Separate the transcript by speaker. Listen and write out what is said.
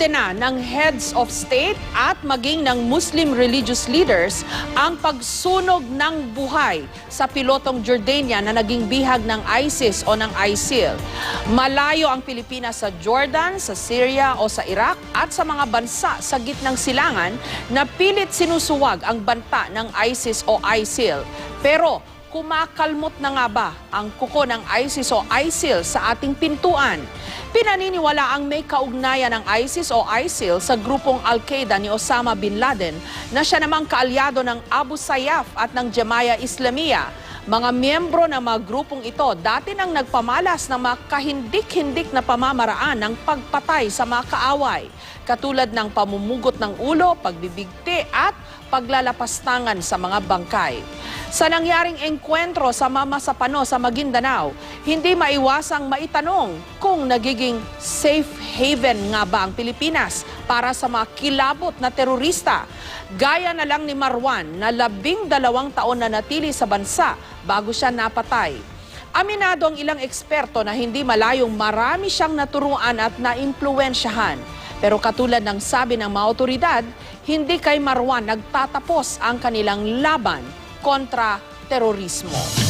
Speaker 1: Kinondena ng heads of state at maging ng Muslim religious leaders ang pagsunog ng buhay sa pilotong Jordania na naging bihag ng ISIS o ng ISIL. Malayo ang Pilipinas sa Jordan, sa Syria o sa Iraq at sa mga bansa sa gitnang silangan na pilit sinusuwag ang banta ng ISIS o ISIL. Pero kumakalmot na nga ba ang kuko ng ISIS o ISIL sa ating pintuan? Pinaniniwala ang may kaugnayan ng ISIS o ISIL sa grupong Al-Qaeda ni Osama Bin Laden na siya namang kaalyado ng Abu Sayyaf at ng Jamaya Islamiyah. Mga miyembro ng mga grupong ito dati nang nagpamalas ng mga kahindik-hindik na pamamaraan ng pagpatay sa mga kaaway, katulad ng pamumugot ng ulo, pagbibigti at paglalapastangan sa mga bangkay. Sa nangyaring engkwentro sa Mama Sapano sa Maguindanao, hindi maiwasang maitanong kung nagiging safe haven nga ba ang Pilipinas para sa mga kilabot na terorista. Gaya na lang ni Marwan na 12 taon na natili sa bansa bago siya napatay. Aminado ang ilang eksperto na hindi malayong marami siyang naturuan at naimpluwensyahan. Pero katulad ng sabi ng mga otoridad, hindi kay Marwan nagtatapos ang kanilang laban kontra terorismo.